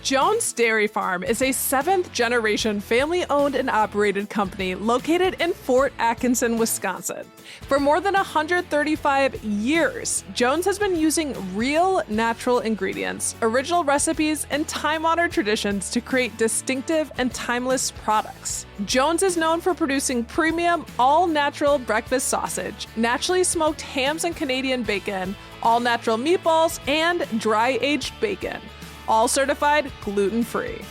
Jones Dairy Farm is a seventh-generation family-owned and operated company located in Fort Atkinson, Wisconsin. For more than 135 years, Jones has been using real, natural ingredients, original recipes, and time-honored traditions to create distinctive and timeless products. Jones is known for producing premium, all-natural breakfast sausage, naturally smoked hams and Canadian bacon, all-natural meatballs, and dry-aged bacon. All certified gluten-free.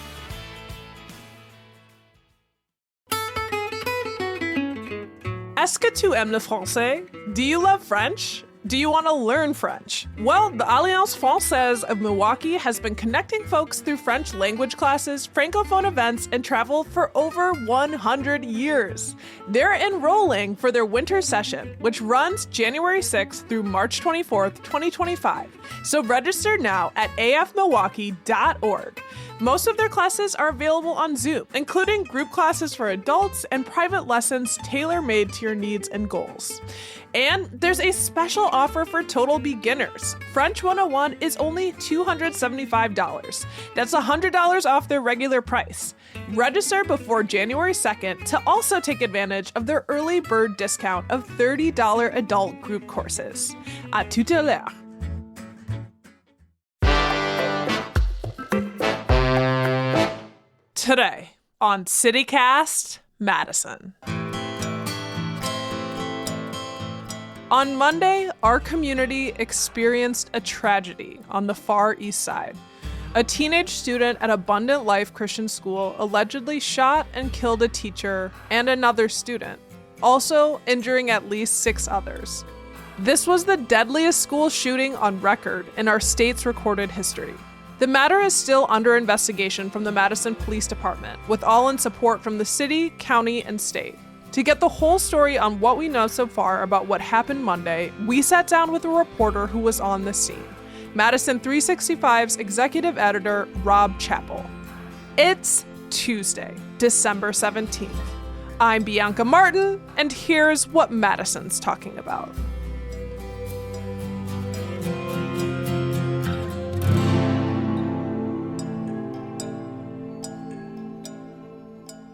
Est-ce que tu aimes le français? Do you love French? Do you want to learn French? Well, the Alliance Française of Milwaukee has been connecting folks through French language classes, francophone events, and travel for over 100 years. They're enrolling for their winter session, which runs January 6th through March 24th, 2025. So register now at afmilwaukee.org. Most of their classes are available on Zoom, including group classes for adults and private lessons tailor-made to your needs and goals. And there's a special offer for total beginners. French 101 is only $275. That's $100 off their regular price. Register before January 2nd to also take advantage of their early bird discount of $30 adult group courses. À tout à l'heure. Today on CityCast Madison. On Monday, our community experienced a tragedy on the Far East Side. A teenage student at Abundant Life Christian School allegedly shot and killed a teacher and another student, also injuring at least 6 others. This was the deadliest school shooting on record in our state's recorded history. The matter is still under investigation from the Madison Police Department, with all in support from the city, county, and state. To get the whole story on what we know so far about what happened Monday, we sat down with a reporter who was on the scene, Madison 365's executive editor, Rob Chappell. It's Tuesday, December 17th. I'm Bianca Martin, and here's what Madison's talking about.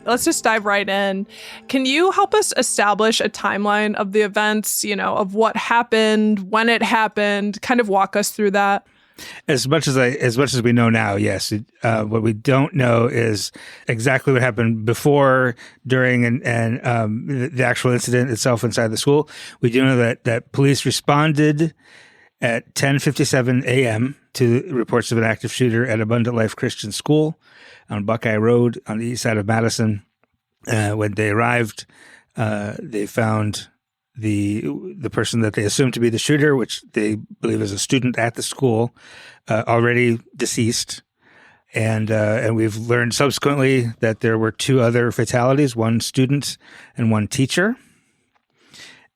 Let's just dive right in. Can you help us establish a timeline of the events, of what happened, when it happened, kind of walk us through that? As much as we know now, yes. What we don't know is exactly what happened before, during, and the actual incident itself inside the school. We do know that police responded at 10:57 a.m. to reports of an active shooter at Abundant Life Christian School on Buckeye Road on the east side of Madison. When they arrived, they found the person that they assumed to be the shooter, which they believe is a student at the school, already deceased. And we've learned subsequently that there were 2 other fatalities, 1 student and 1 teacher.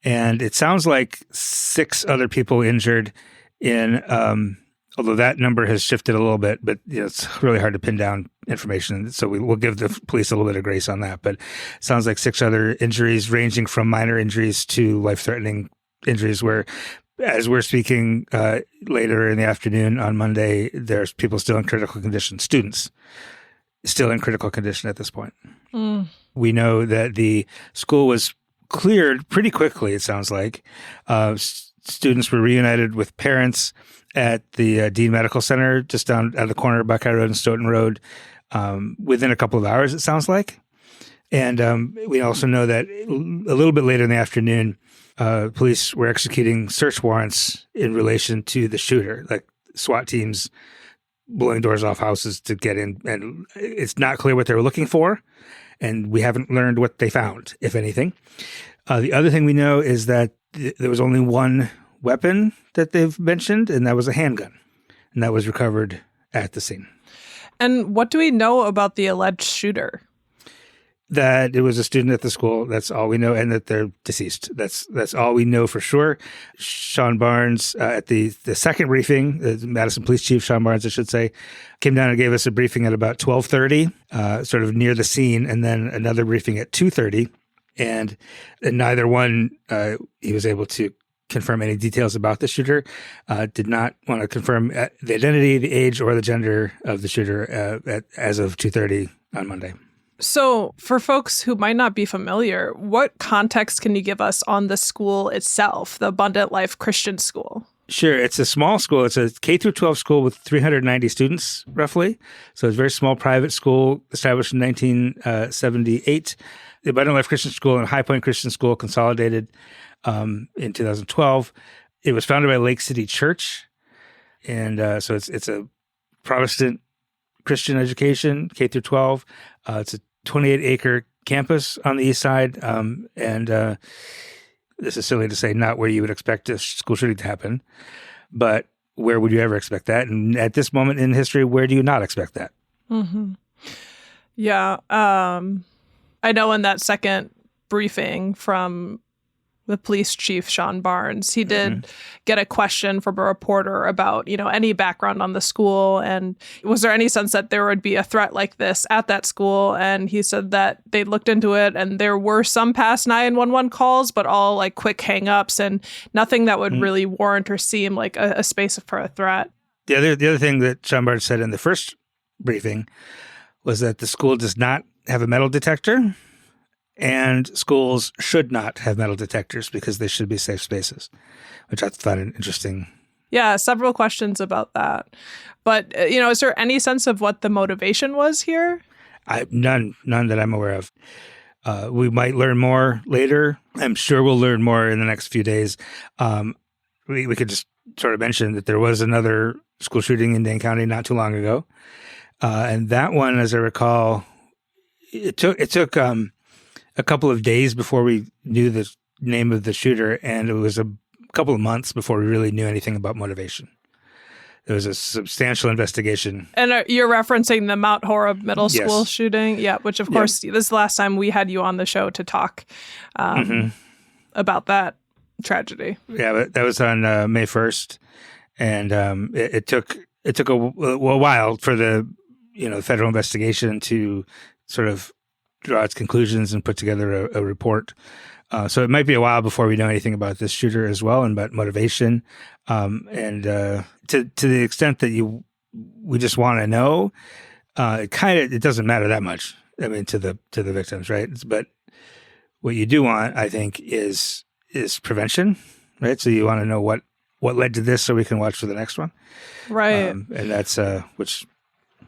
And it sounds like 6 other people injured in, although that number has shifted a little bit, but it's really hard to pin down information. So we'll give the police a little bit of grace on that. But it sounds like 6 other injuries, ranging from minor injuries to life-threatening injuries, where, as we're speaking later in the afternoon on Monday, there's people still in critical condition, students still in critical condition at this point. We know that the school was cleared pretty quickly, it sounds like. Students were reunited with parents at the Dean Medical Center, just down at the corner of Buckeye Road and Stoughton Road, within a couple of hours, it sounds like. And we also know that a little bit later in the afternoon, police were executing search warrants in relation to the shooter, like SWAT teams blowing doors off houses to get in. And it's not clear what they were looking for, and we haven't learned what they found, if anything. The other thing we know is that there was only 1 weapon that they've mentioned, and that was a handgun. And that was recovered at the scene. And what do we know about the alleged shooter? That it was a student at the school. That's all we know, and that they're deceased. That's all we know for sure. Sean Barnes, at the second briefing, the Madison Police Chief, Sean Barnes, I should say, came down and gave us a briefing at about 12:30, sort of near the scene, and then another briefing at 2:30. And neither one he was able to confirm any details about the shooter. Did not want to confirm the identity, the age, or the gender of the shooter as of 2:30 on Monday. So for folks who might not be familiar, what context can you give us on the school itself, the Abundant Life Christian School? Sure. It's a small school. It's a K through 12 school with 390 students, roughly. So it's a very small private school established in 1978. The Abundant Life Christian School and High Point Christian School consolidated in 2012. It was founded by Lake City Church. And so it's a Protestant Christian education, K through 12. It's a 28-acre campus on the east side. This is silly to say, not where you would expect a school shooting to happen, but where would you ever expect that? And at this moment in history, where do you not expect that? Mm-hmm. Yeah. I know in that second briefing from the police chief, Sean Barnes, he did get a question from a reporter about, any background on the school. And was there any sense that there would be a threat like this at that school? And he said that they looked into it and there were some past 911 calls, but all like quick hangups and nothing that would really warrant or seem like a space for a threat. The other thing that Sean Barnes said in the first briefing was that the school does not have a metal detector. And schools should not have metal detectors because they should be safe spaces, which I found interesting. Yeah, several questions about that. But, is there any sense of what the motivation was here? None that I'm aware of. We might learn more later. I'm sure we'll learn more in the next few days. We could just sort of mention that there was another school shooting in Dane County not too long ago. And that one, as I recall, it took a couple of days before we knew the name of the shooter, and it was a couple of months before we really knew anything about motivation. There was a substantial investigation. And you're referencing the Mount Horeb Middle School shooting? Yeah, which of course, this is the last time we had you on the show to talk about that tragedy. Yeah, but that was on May 1st, and it took a while for the federal investigation to sort of draw its conclusions and put together a report. So it might be a while before we know anything about this shooter as well and about motivation. And to the extent that we just want to know, it doesn't matter that much. I mean, to the victims, right? But what you do want, I think, is prevention, right? So you want to know what led to this so we can watch for the next one. Right. And that's, which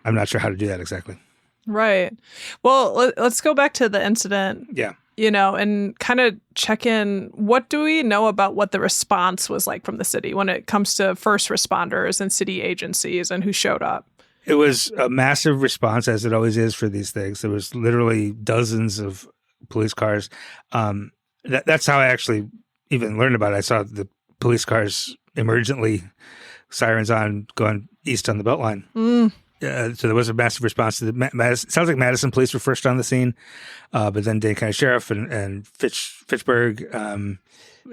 I'm not sure how to do that exactly. Right. Well, let's go back to the incident. Yeah. And kind of check in. What do we know about what the response was like from the city when it comes to first responders and city agencies and who showed up? It was a massive response, as it always is for these things. There was literally dozens of police cars. That's how I actually even learned about it. I saw the police cars emergently, sirens on, going east on the Beltline. So there was a massive response to it sounds like Madison police were first on the scene, but then Dane County Sheriff and Fitchburg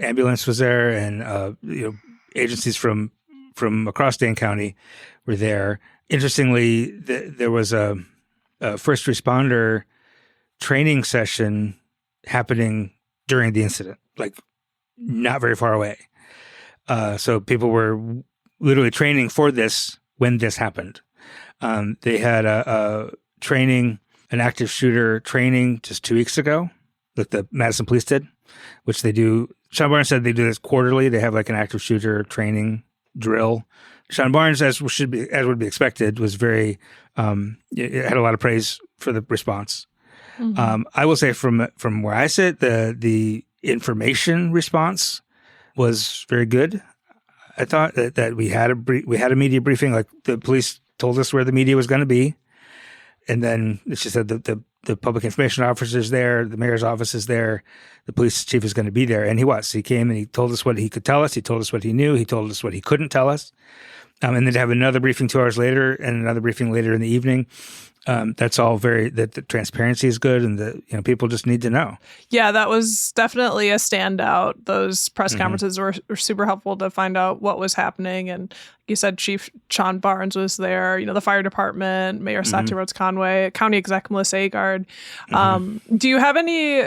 ambulance was there, and agencies from across Dane County were there. Interestingly, there was a first responder training session happening during the incident, like not very far away. So people were literally training for this when this happened. They had a training, an active shooter training just 2 weeks ago that the Madison police did, which they do. Sean Barnes said they do this quarterly. They have like an active shooter training drill. Sean Barnes, as would be expected, was very, it had a lot of praise for the response. I will say from where I sit, the information response was very good. I thought that we had a media briefing, like the police told us where the media was going to be. And then she said that the public information officer is there, the mayor's office is there, the police chief is going to be there. And he was. He came and he told us what he could tell us. He told us what he knew. He told us what he couldn't tell us. And then to have another briefing 2 hours later and another briefing later in the evening. That's all that the transparency is good, and people just need to know. Yeah, that was definitely a standout. Those press conferences were super helpful to find out what was happening. And like you said, Chief Sean Barnes was there, the fire department, Mayor Satya Rhodes Conway, County Exec Melissa Agard. Do you have any,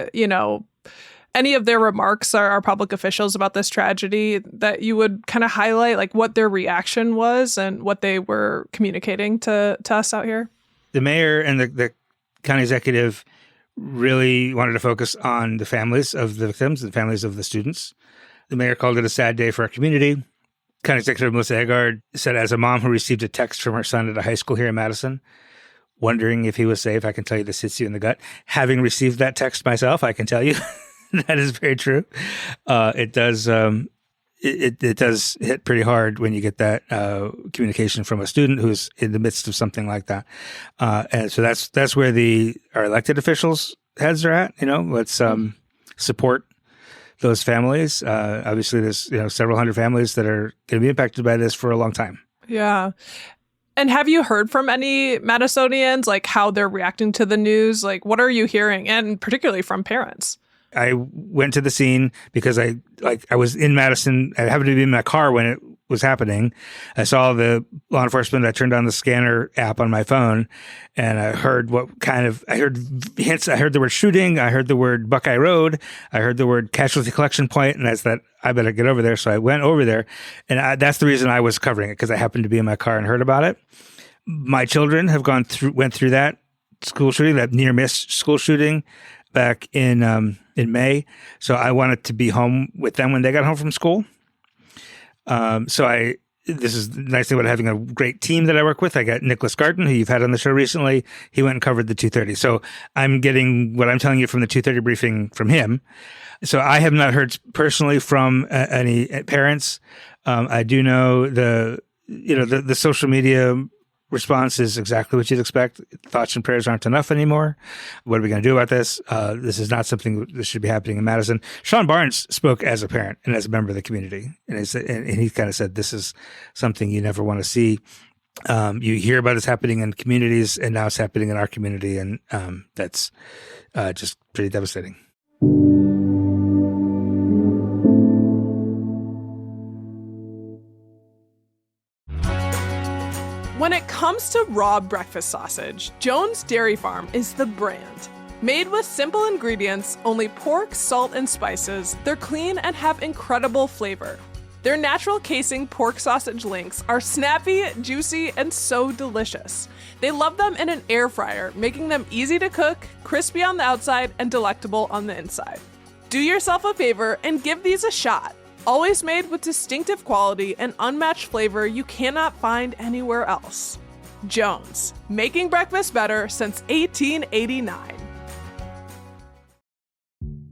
any of their remarks are public officials about this tragedy that you would kind of highlight, like what their reaction was and what they were communicating to us out here? The mayor and the county executive really wanted to focus on the families of the victims, the families of the students. The mayor called it a sad day for our community. County Executive Melissa Agard said, as a mom who received a text from her son at a high school here in Madison, wondering if he was safe, I can tell you this hits you in the gut. Having received that text myself, I can tell you that is very true. It does it does hit pretty hard when you get that communication from a student who's in the midst of something like that. And so that's where our elected officials' heads are at. Let's support those families. Obviously, there's several hundred families that are going to be impacted by this for a long time. Yeah. And have you heard from any Madisonians, like how they're reacting to the news? Like, what are you hearing? And particularly from parents? I went to the scene because I was in Madison. I happened to be in my car when it was happening. I saw the law enforcement. I turned on the scanner app on my phone, and I heard I heard hints. I heard the word shooting. I heard the word Buckeye Road. I heard the word casualty collection point, and that's that. I better get over there. So I went over there, and that's the reason I was covering it, because I happened to be in my car and heard about it. My children have went through that school shooting, that near miss school shooting back in May. So I wanted to be home with them when they got home from school. This is the nice thing about having a great team that I work with. I got Nicholas Garten, who you've had on the show recently. He went and covered the 2:30. So I'm getting what I'm telling you from the 2:30 briefing from him. So I have not heard personally from any parents. I do know the social media response is exactly what you'd expect. Thoughts and prayers aren't enough anymore. What are we going to do about this? This is not something that should be happening in Madison. Sean Barnes spoke as a parent and as a member of the community. And he kind of said, this is something you never want to see. You hear about this happening in communities, and now it's happening in our community. And that's just pretty devastating. When it comes to raw breakfast sausage, Jones Dairy Farm is the brand. Made with simple ingredients, only pork, salt, and spices, they're clean and have incredible flavor. Their natural casing pork sausage links are snappy, juicy, and so delicious. They love them in an air fryer, making them easy to cook, crispy on the outside, and delectable on the inside. Do yourself a favor and give these a shot. Always made with distinctive quality and unmatched flavor you cannot find anywhere else. Jones, making breakfast better since 1889.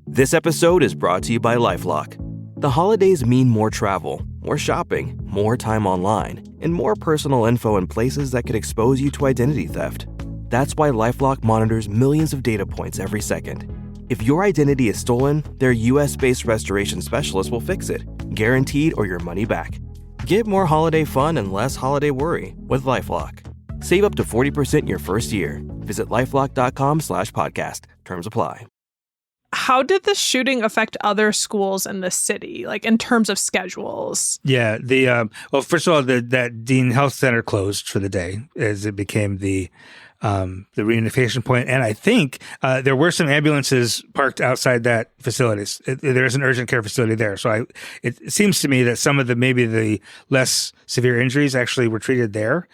This episode is brought to you by LifeLock. The holidays mean more travel, more shopping, more time online, and more personal info in places that could expose you to identity theft. That's why LifeLock monitors millions of data points every second. If your identity is stolen, their US-based restoration specialist will fix it, guaranteed or your money back. Get more holiday fun and less holiday worry with LifeLock. Save up to 40% your first year. Visit LifeLock.com/podcast. Terms apply. How did this shooting affect other schools in the city, like in terms of schedules? Yeah, well, first of all, that Dean Health Center closed for the day as it became the reunification point. And I think there were some ambulances parked outside that facility. There is an urgent care facility there. So it seems to me that some of maybe the less severe injuries actually were treated there.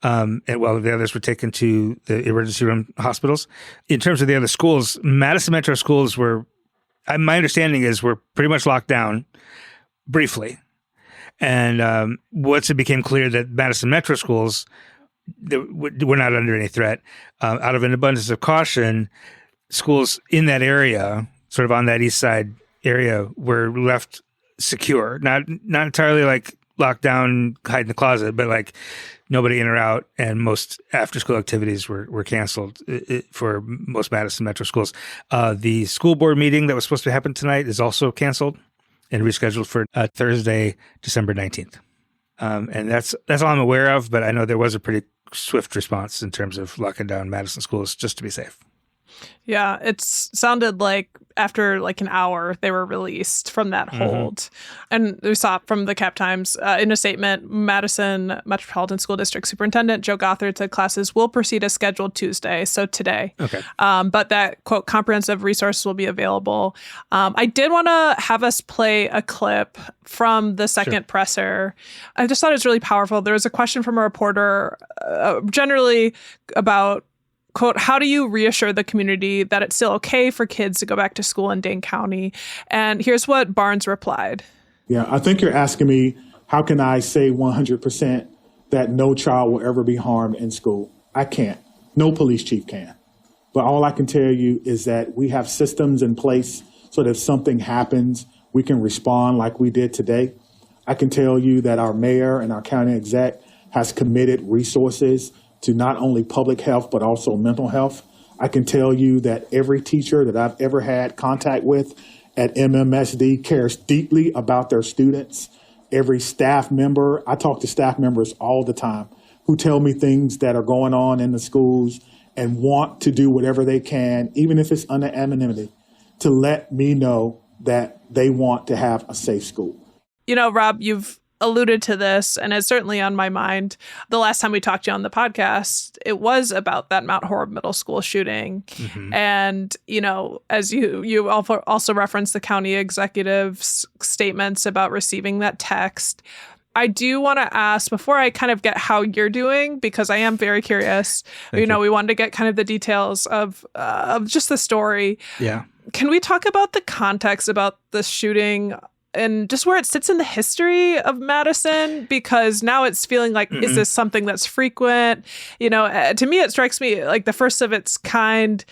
And while the others were taken to the emergency room hospitals. In terms of the other schools, Madison Metro schools my understanding is, were pretty much locked down briefly. And once it became clear that Madison Metro schools we're not under any threat, out of an abundance of caution, schools in that area, sort of on that east side area, were left secure. Not entirely like locked down, hide in the closet, but like nobody in or out, and most after-school activities were canceled for most Madison Metro schools. The school board meeting that was supposed to happen tonight is also canceled and rescheduled for Thursday, December 19th. And that's all I'm aware of, but I know there was a pretty swift response in terms of locking down Madison schools just to be safe. Yeah, it sounded like after like an hour they were released from that hold. And we saw from the Cap Times in a statement, Madison Metropolitan School District Superintendent Joe Gothard said classes will proceed as scheduled Tuesday, so today. Okay. But that, quote, comprehensive resources will be available. I did want to have us play a clip from the second presser. I just thought it was really powerful. There was a question from a reporter generally about, quote, how do you reassure the community that it's still okay for kids to go back to school in Dane County? And here's what Barnes replied. Yeah, I think you're asking me, how can I say 100% that no child will ever be harmed in school? I can't. No police chief can. But all I can tell you is that we have systems in place so that if something happens, we can respond like we did today. I can tell you that our mayor and our county exec has committed resources to not only public health, but also mental health. I can tell you that every teacher that I've ever had contact with at MMSD cares deeply about their students. Every staff member, I talk to staff members all the time who tell me things that are going on in the schools and want to do whatever they can, even if it's under anonymity, to let me know that they want to have a safe school. You know, Rob, you've alluded to this, and it's certainly on my mind. The last time we talked to you on the podcast, it was about that Mount Horeb Middle School shooting. And, you know, as you also referenced the county executive's statements about receiving that text. I do want to ask, before I kind of get how you're doing, because I am very curious, we wanted to get kind of the details of just the story. Yeah. Can we talk about the context about the shooting and just where it sits in the history of Madison? Because now it's feeling like, is this something that's frequent? You know, to me, it strikes me like the first of its kind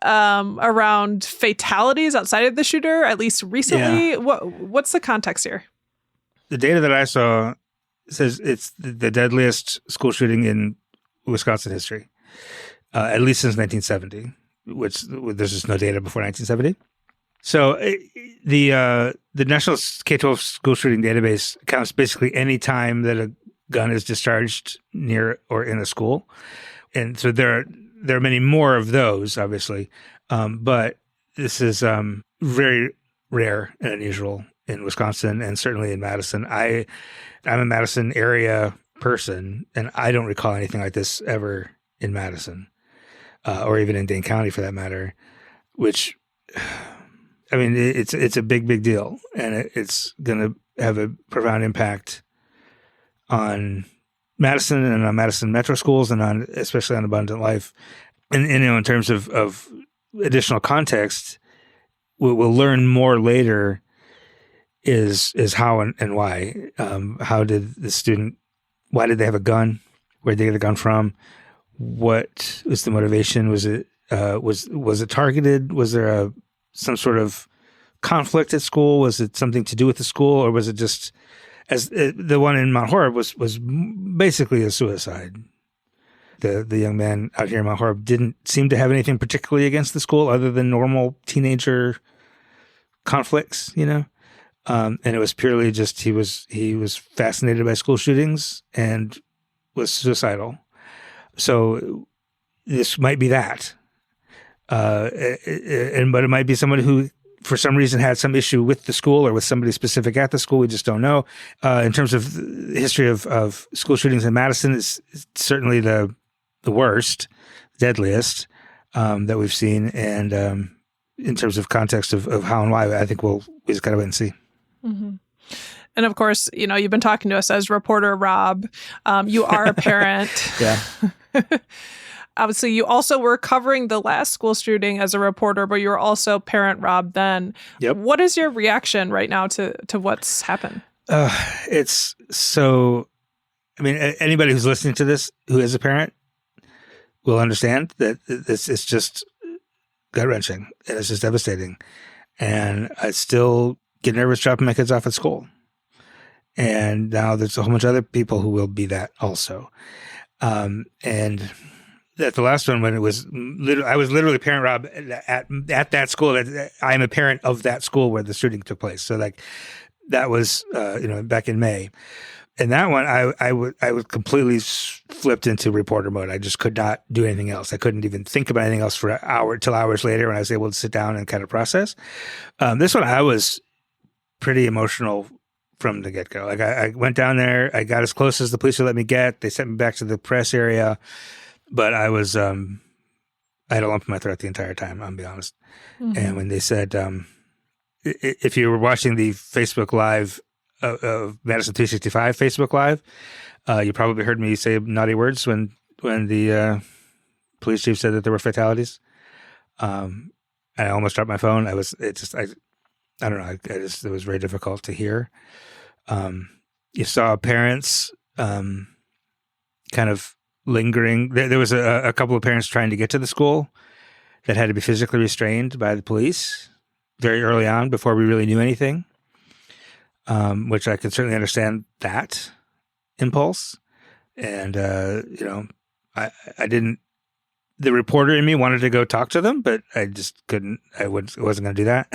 around fatalities outside of the shooter, at least recently. Yeah. What's the context here? The data that I saw says it's the deadliest school shooting in Wisconsin history, at least since 1970, which there's just no data before 1970. So the National K-12 School Shooting Database counts basically any time that a gun is discharged near or in a school. And so there are many more of those, obviously. But this is very rare and unusual in Wisconsin and certainly in Madison. I'm a Madison area person, and I don't recall anything like this ever in Madison or even in Dane County for that matter, which... I mean, it's a big deal, and it's going to have a profound impact on Madison and on Madison Metro schools and on especially on Abundant Life. And you know, in terms of additional context, we'll learn more later is how and why. How did the student? Why did they have a gun? Where did they get the gun from? What was the motivation? Was it targeted? Was there some sort of conflict at school? Was it something to do with the school, or was it just, as the one in Mount Horeb was basically a suicide? The young man out here in Mount Horeb didn't seem to have anything particularly against the school other than normal teenager conflicts, you know, and it was purely just he was fascinated by school shootings and was suicidal. So this might be that. But it might be someone who, for some reason, had some issue with the school or with somebody specific at the school. We just don't know. In terms of the history of school shootings in Madison, it's certainly the worst, deadliest that we've seen. And in terms of context of how and why, I think we just gotta wait and see. Mm-hmm. And of course, you know, you've been talking to us as reporter Rob. You are a parent. Yeah. Obviously, you also were covering the last school shooting as a reporter, but you were also parent Rob then. Yep. What is your reaction right now to what's happened? It's so, I mean, anybody who's listening to this who is a parent will understand that it's just gut-wrenching and it's just devastating. And I still get nervous dropping my kids off at school. And now there's a whole bunch of other people who will be that also. And at the last one, when it was, I was literally parent Rob at that school. I'm a parent of that school where the shooting took place. So like that was, back in May. in that one, I was completely flipped into reporter mode. I just could not do anything else. I couldn't even think about anything else for an hour till hours later when I was able to sit down and kind of process. This one, I was pretty emotional from the get-go. Like I went down there, I got as close as the police would let me get. They sent me back to the press area, but I was, I had a lump in my throat the entire time, I'll be honest. Mm-hmm. And when they said, if you were watching the Facebook Live of Madison 365 Facebook Live, you probably heard me say naughty words when the police chief said that there were fatalities. I almost dropped my phone. I don't know. It was very difficult to hear. You saw parents kind of lingering. There was a couple of parents trying to get to the school that had to be physically restrained by the police very early on before we really knew anything, which I can certainly understand that impulse. And, I didn't, the reporter in me wanted to go talk to them, but I just couldn't, I wasn't going to do that,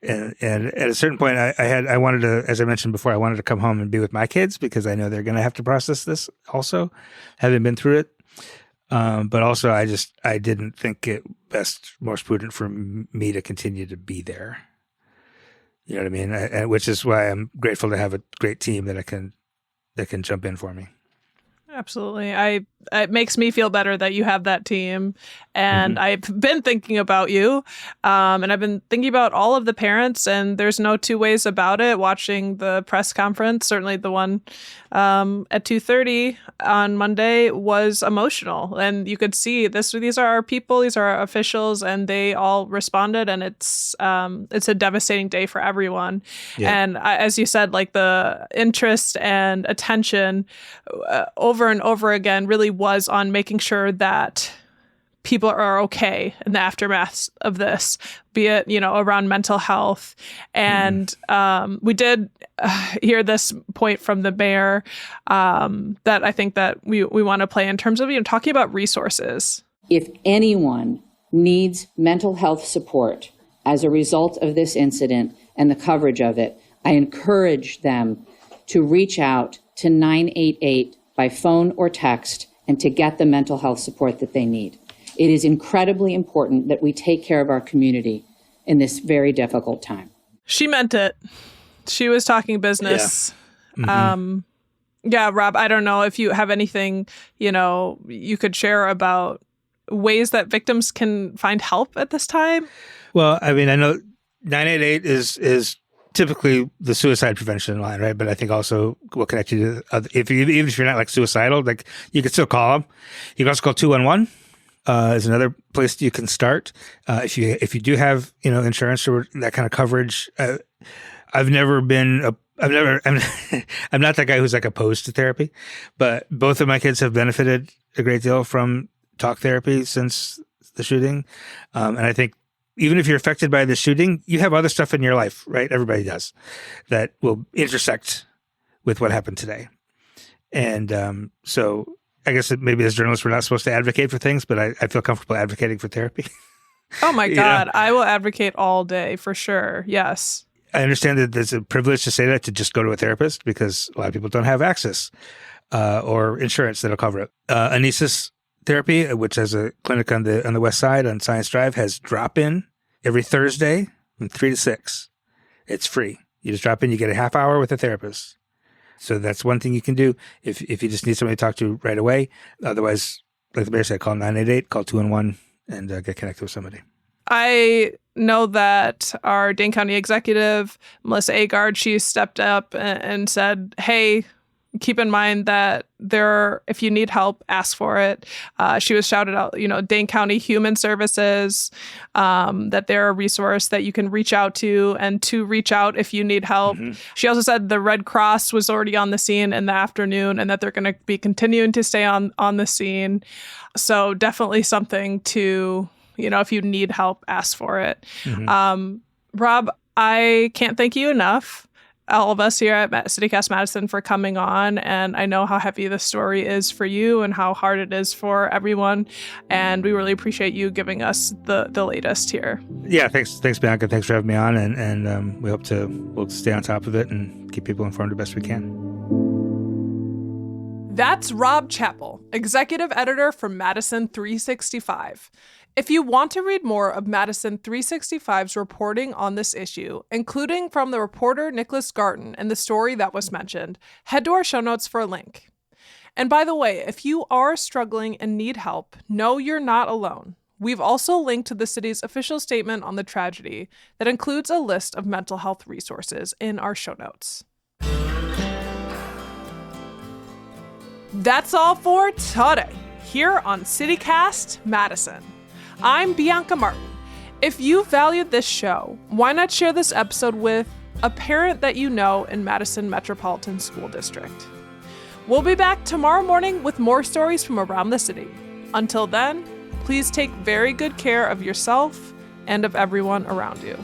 and at a certain point I wanted to, as I mentioned before, I wanted to come home and be with my kids because I know they're going to have to process this also, having been through it. But also I didn't think it most prudent for me to continue to be there. You know what I mean? Which is why I'm grateful to have a great team that can jump in for me. Absolutely. It makes me feel better that you have that team. And I've been thinking about you. And I've been thinking about all of the parents, and there's no two ways about it. Watching the press conference, certainly the one at 2:30 on Monday, was emotional. And you could see these are our people, these are our officials, and they all responded. And it's a devastating day for everyone. Yeah. And as you said, like the interest and attention over and over again really was on making sure that people are okay in the aftermath of this, be it, around mental health. And we did hear this point from the mayor that I think that we want to play in terms of, talking about resources. If anyone needs mental health support as a result of this incident and the coverage of it, I encourage them to reach out to 988 by phone or text and to get the mental health support that they need. It is incredibly important that we take care of our community in this very difficult time. She meant it. She was talking business. Yeah. Rob, I don't know if you have anything, you could share about ways that victims can find help at this time. Well, I mean, I know 988 is typically the suicide prevention line, right? But I think also will connect you to even if you're not like suicidal, like you can still call them. You can also call 211. Is another place you can start. If you do have insurance or that kind of coverage. I'm not that guy who's like opposed to therapy, but both of my kids have benefited a great deal from talk therapy since the shooting, and I think. Even if you're affected by the shooting, you have other stuff in your life, right? Everybody does, that will intersect with what happened today. And so I guess maybe as journalists, we're not supposed to advocate for things, but I feel comfortable advocating for therapy. Oh my God. I will advocate all day for sure. Yes. I understand that there's a privilege to say that, to just go to a therapist, because a lot of people don't have access or insurance that'll cover it. Anesis Therapy, which has a clinic on the West Side on Science Drive, has drop-in every Thursday from 3 to 6. It's free. You just drop in, you get a half hour with a therapist. So that's one thing you can do if you just need somebody to talk to right away. Otherwise, like the mayor said, call 988, call 211, and get connected with somebody. I know that our Dane County executive, Melissa Agard, she stepped up and said, hey, keep in mind that if you need help, ask for it. She was shouted out, Dane County Human Services, that they're a resource that you can reach out to, and to reach out if you need help. Mm-hmm. She also said the Red Cross was already on the scene in the afternoon, and that they're going to be continuing to stay on the scene. So definitely something to, if you need help, ask for it. Mm-hmm. Rob, I can't thank you enough. all of us here at CityCast Madison for coming on. And I know how heavy this story is for you and how hard it is for everyone. And we really appreciate you giving us the latest here. Yeah, thanks, Bianca. Thanks for having me on. And we'll stay on top of it and keep people informed the best we can. That's Rob Chappell, executive editor for Madison 365. If you want to read more of Madison 365's reporting on this issue, including from the reporter Nicholas Garten and the story that was mentioned, head to our show notes for a link. And by the way, if you are struggling and need help, know you're not alone. We've also linked to the city's official statement on the tragedy that includes a list of mental health resources in our show notes. That's all for today, here on CityCast Madison. I'm Bianca Martin. If you valued this show, why not share this episode with a parent that you know in Madison Metropolitan School District? We'll be back tomorrow morning with more stories from around the city. Until then, please take very good care of yourself and of everyone around you.